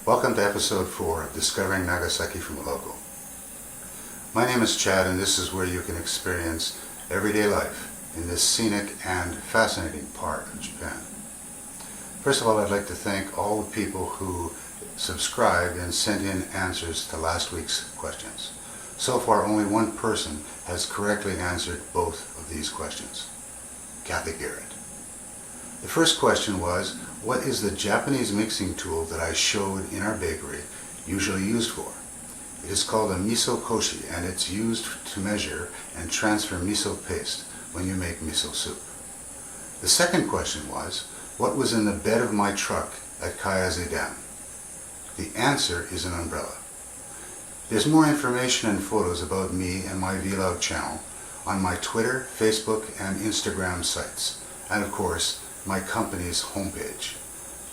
Welcome to episode 4 of Discovering Nagasaki from a Local. My name is Chad, and this is where you can experience everyday life in this scenic and fascinating part of Japan. First of all, I'd like to thank all the people who subscribed and sent in answers to last week's questions. So far, only one person has correctly answered both of these questions. Kathy Garrett. The first question was, what is the Japanese mixing tool that I showed in our bakery usually used for? It is called a miso koshi, and it's used to measure and transfer miso paste when you make miso soup. The second question was, what was in the bed of my truck at Kayase Dam? The answer is an umbrella. There's more information and photos about me and my vlog channel on my Twitter, Facebook, and Instagram sites, and of course, my company's homepage.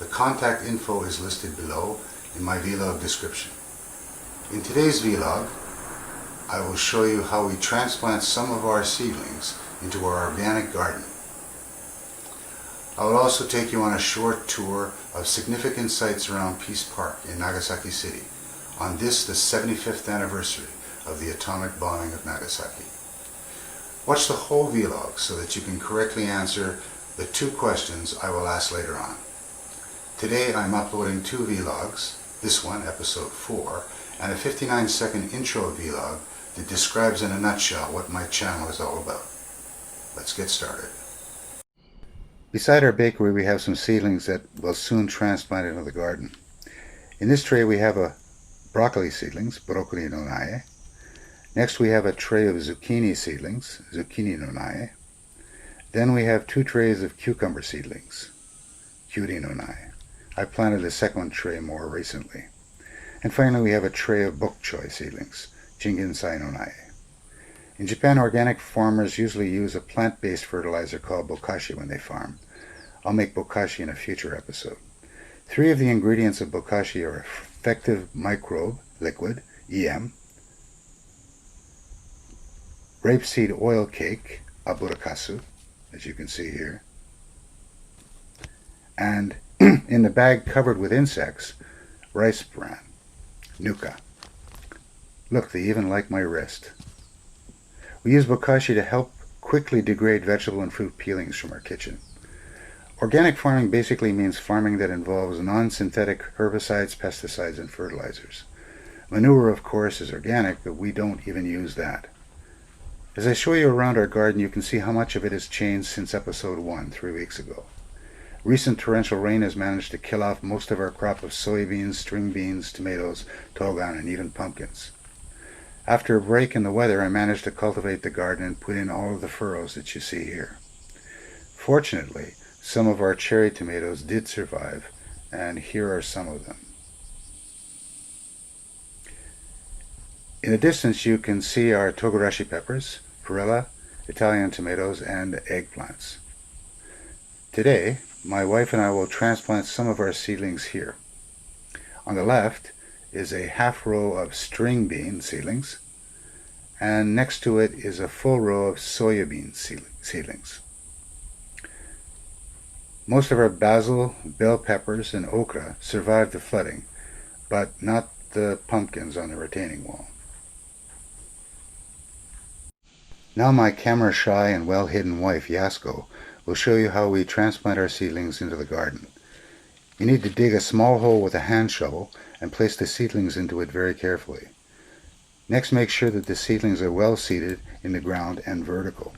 The contact info is listed below in my vlog description. In today's vlog, I will show you how we transplant some of our seedlings into our organic garden. I will also take you on a short tour of significant sites around Peace Park in Nagasaki City on this, the 75th anniversary of the atomic bombing of Nagasaki. Watch the whole vlog so that you can correctly answer the 2 questions I will ask later on. Today I'm uploading 2 vlogs, this one, episode 4, and a 59-second intro vlog that describes in a nutshell what my channel is all about. Let's get started. Beside our bakery we have some seedlings that will soon transplant into the garden. In this tray we have a broccoli seedlings, broccoli no nae. Next we have a tray of zucchini seedlings, zucchini no nae. Then we have 2 trays of cucumber seedlings, curi no nae. I planted the second tray more recently. And finally we have a tray of bok choy seedlings, jinginsai no nae. In Japan, organic farmers usually use a plant-based fertilizer called bokashi when they farm. I'll make bokashi in a future episode. 3 of the ingredients of bokashi are effective microbe liquid, EM, rapeseed oil cake, aburakasu, as you can see here, and in the bag covered with insects, rice bran, nuka. Look, they even like my wrist. We use bokashi to help quickly degrade vegetable and fruit peelings from our kitchen. Organic farming basically means farming that involves non-synthetic herbicides, pesticides, and fertilizers. Manure, of course, is organic, but we don't even use that. As I show you around our garden, you can see how much of it has changed since episode 1, 3 weeks ago. Recent torrential rain has managed to kill off most of our crop of soybeans, string beans, tomatoes, togan, and even pumpkins. After a break in the weather, I managed to cultivate the garden and put in all of the furrows that you see here. Fortunately, some of our cherry tomatoes did survive, and here are some of them. In the distance you can see our togarashi peppers, perilla, Italian tomatoes, and eggplants. Today, my wife and I will transplant some of our seedlings here. On the left is a half row of string bean seedlings, and next to it is a full row of soybean seedlings. Most of our basil, bell peppers, and okra survived the flooding, but not the pumpkins on the retaining wall. Now my camera-shy and well-hidden wife, Yasko, will show you how we transplant our seedlings into the garden. You need to dig a small hole with a hand shovel and place the seedlings into it very carefully. Next, make sure that the seedlings are well seated in the ground and vertical.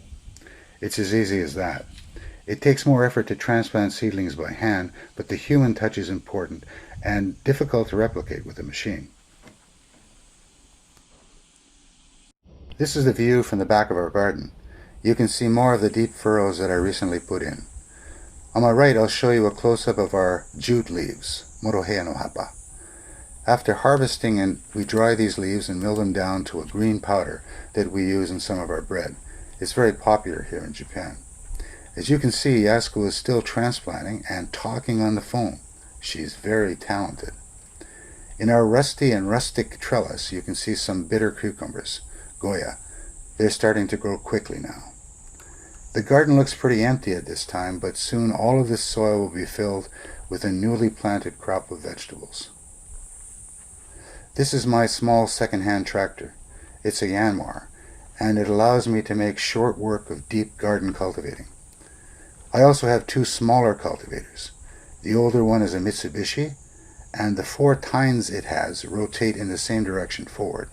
It's as easy as that. It takes more effort to transplant seedlings by hand, but the human touch is important and difficult to replicate with a machine. This is the view from the back of our garden. You can see more of the deep furrows that I recently put in. On my right, I'll show you a close-up of our jute leaves, morohea no hapa. After harvesting, we dry these leaves and mill them down to a green powder that we use in some of our bread. It's very popular here in Japan. As you can see, Yasko is still transplanting and talking on the phone. She's very talented. In our rusty and rustic trellis, you can see some bitter cucumbers, Goya. They're starting to grow quickly now. The garden looks pretty empty at this time, but soon all of this soil will be filled with a newly planted crop of vegetables. This is my small second-hand tractor. It's a Yanmar, and it allows me to make short work of deep garden cultivating. I also have two smaller cultivators. The older one is a Mitsubishi, and the 4 tines it has rotate in the same direction forward.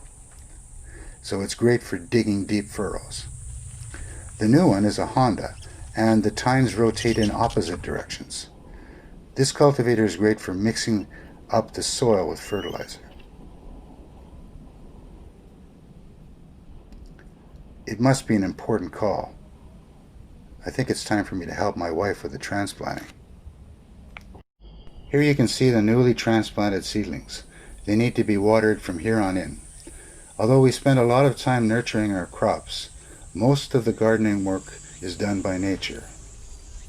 So it's great for digging deep furrows. The new one is a Honda, and the tines rotate in opposite directions. This cultivator is great for mixing up the soil with fertilizer. It must be an important call. I think it's time for me to help my wife with the transplanting. Here you can see the newly transplanted seedlings. They need to be watered from here on in. Although we spend a lot of time nurturing our crops, most of the gardening work is done by nature,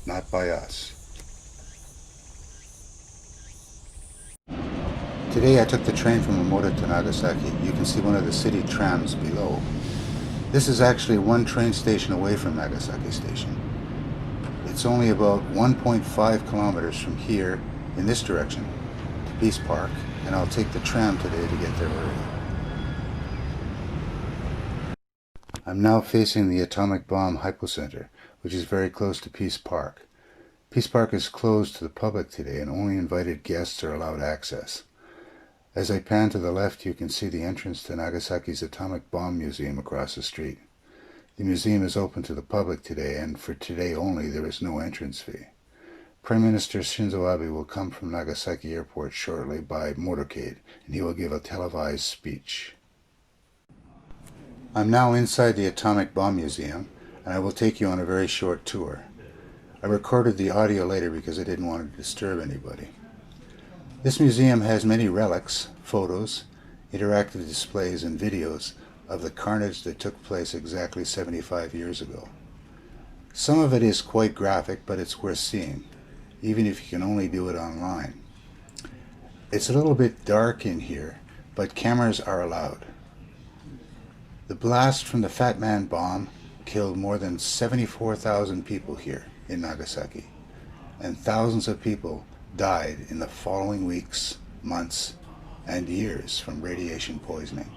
not by us. Today I took the train from Omoda to Nagasaki. You can see one of the city trams below. This is actually one train station away from Nagasaki Station. It's only about 1.5 kilometers from here in this direction to Peace Park, and I'll take the tram today to get there early. I'm now facing the atomic bomb hypocenter, which is very close to Peace Park. Peace Park is closed to the public today, and only invited guests are allowed access. As I pan to the left, you can see the entrance to Nagasaki's Atomic Bomb Museum across the street. The museum is open to the public today, and for today only there is no entrance fee. Prime Minister Shinzo Abe will come from Nagasaki Airport shortly by motorcade, and he will give a televised speech. I'm now inside the Atomic Bomb Museum, and I will take you on a very short tour. I recorded the audio later because I didn't want to disturb anybody. This museum has many relics, photos, interactive displays, and videos of the carnage that took place exactly 75 years ago. Some of it is quite graphic, but it's worth seeing, even if you can only do it online. It's a little bit dark in here, but cameras are allowed. The blast from the Fat Man bomb killed more than 74,000 people here in Nagasaki, and thousands of people died in the following weeks, months, and years from radiation poisoning.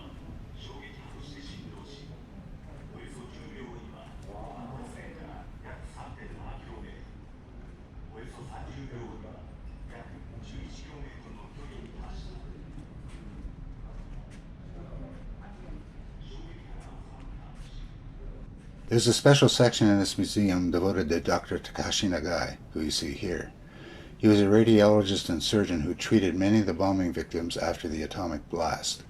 There's a special section in this museum devoted to Dr. Takashi Nagai, who you see here. He was a radiologist and surgeon who treated many of the bombing victims after the atomic blast.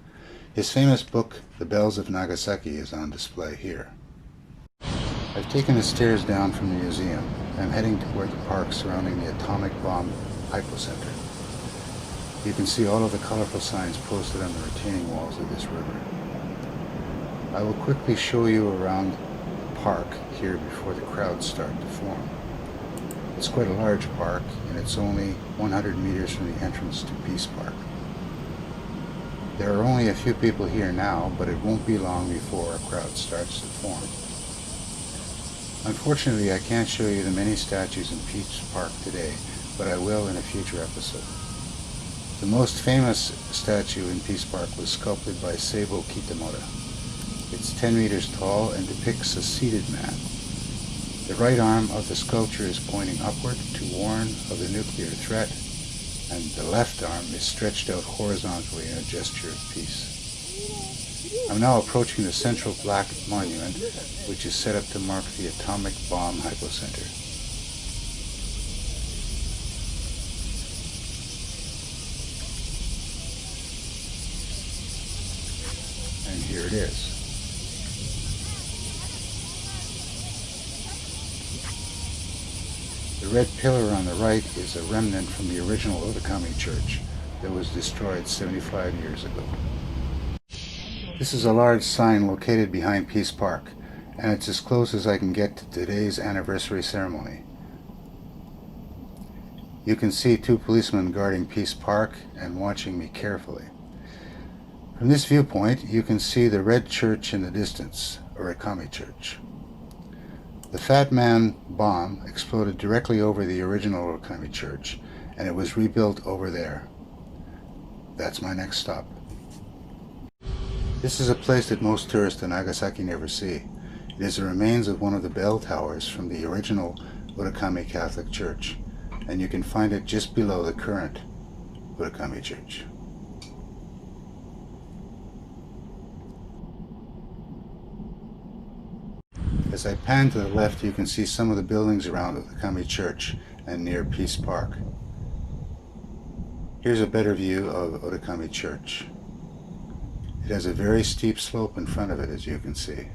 His famous book, The Bells of Nagasaki, is on display here. I've taken the stairs down from the museum. I'm heading toward the park surrounding the atomic bomb hypocenter. You can see all of the colorful signs posted on the retaining walls of this river. I will quickly show you around the park here before the crowds start to form. It's quite a large park, and it's only 100 meters from the entrance to Peace Park. There are only a few people here now, but it won't be long before a crowd starts to form. Unfortunately, I can't show you the many statues in Peace Park today, but I will in a future episode. The most famous statue in Peace Park was sculpted by Seibo Kitamura. It's 10 meters tall and depicts a seated man. The right arm of the sculpture is pointing upward to warn of the nuclear threat, and the left arm is stretched out horizontally in a gesture of peace. I'm now approaching the central black monument, which is set up to mark the atomic bomb hypocenter. And here it is. The red pillar on the right is a remnant from the original Otakami Church that was destroyed 75 years ago. This is a large sign located behind Peace Park, and it's as close as I can get to today's anniversary ceremony. You can see 2 policemen guarding Peace Park and watching me carefully. From this viewpoint, you can see the red church in the distance, Otakami Church. The Fat Man bomb exploded directly over the original Otakami Church, and it was rebuilt over there. That's my next stop. This is a place that most tourists in Nagasaki never see. It is the remains of one of the bell towers from the original Urakami Catholic Church, and you can find it just below the current Urakami Church. As I pan to the left, you can see some of the buildings around Urakami Church and near Peace Park. Here's a better view of Urakami Church. It has a very steep slope in front of it, as you can see.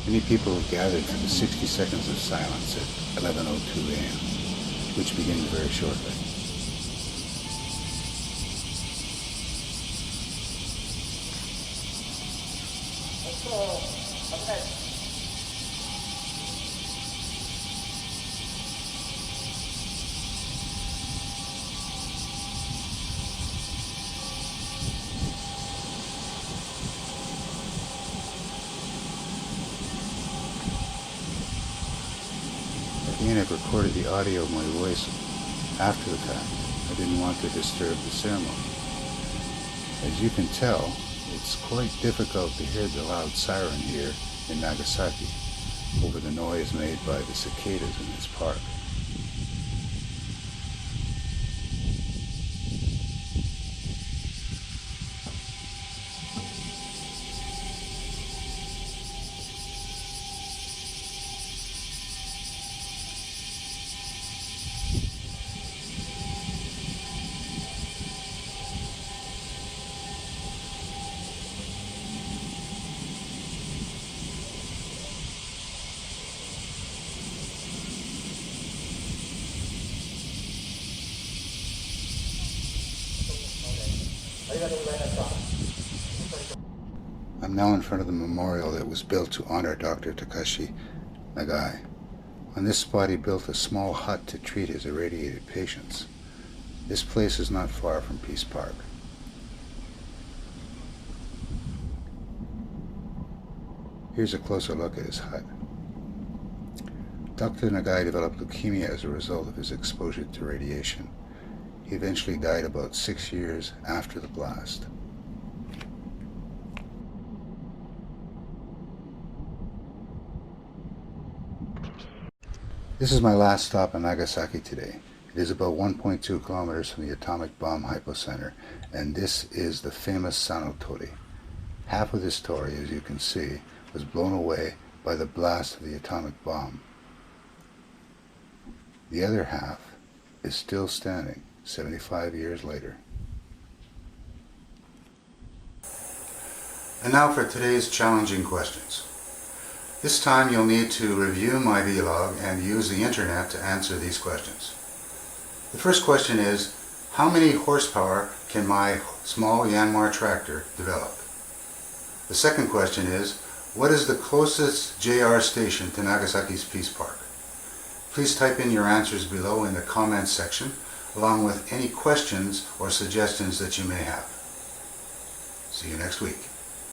Many people have gathered for the 60 seconds of silence at 11:02 a.m., which begins very shortly. Again, I've recorded the audio of my voice after the fact. I didn't want to disturb the ceremony. As you can tell, it's quite difficult to hear the loud siren here in Nagasaki over the noise made by the cicadas in this park. I'm now in front of the memorial that was built to honor Dr. Takashi Nagai. On this spot he built a small hut to treat his irradiated patients. This place is not far from Peace Park. Here's a closer look at his hut. Dr. Nagai developed leukemia as a result of his exposure to radiation. He eventually died about 6 years after the blast. This is my last stop in Nagasaki today. It is about 1.2 kilometers from the atomic bomb hypocenter, and this is the famous Sanotori. Half of this torii, as you can see, was blown away by the blast of the atomic bomb. The other half is still standing 75 years later. And now for today's challenging questions. This time you'll need to review my vlog and use the internet to answer these questions. The first question is, how many horsepower can my small Yanmar tractor develop? The second question is, what is the closest JR station to Nagasaki's Peace Park? Please type in your answers below in the comments section, along with any questions or suggestions that you may have. See you next week.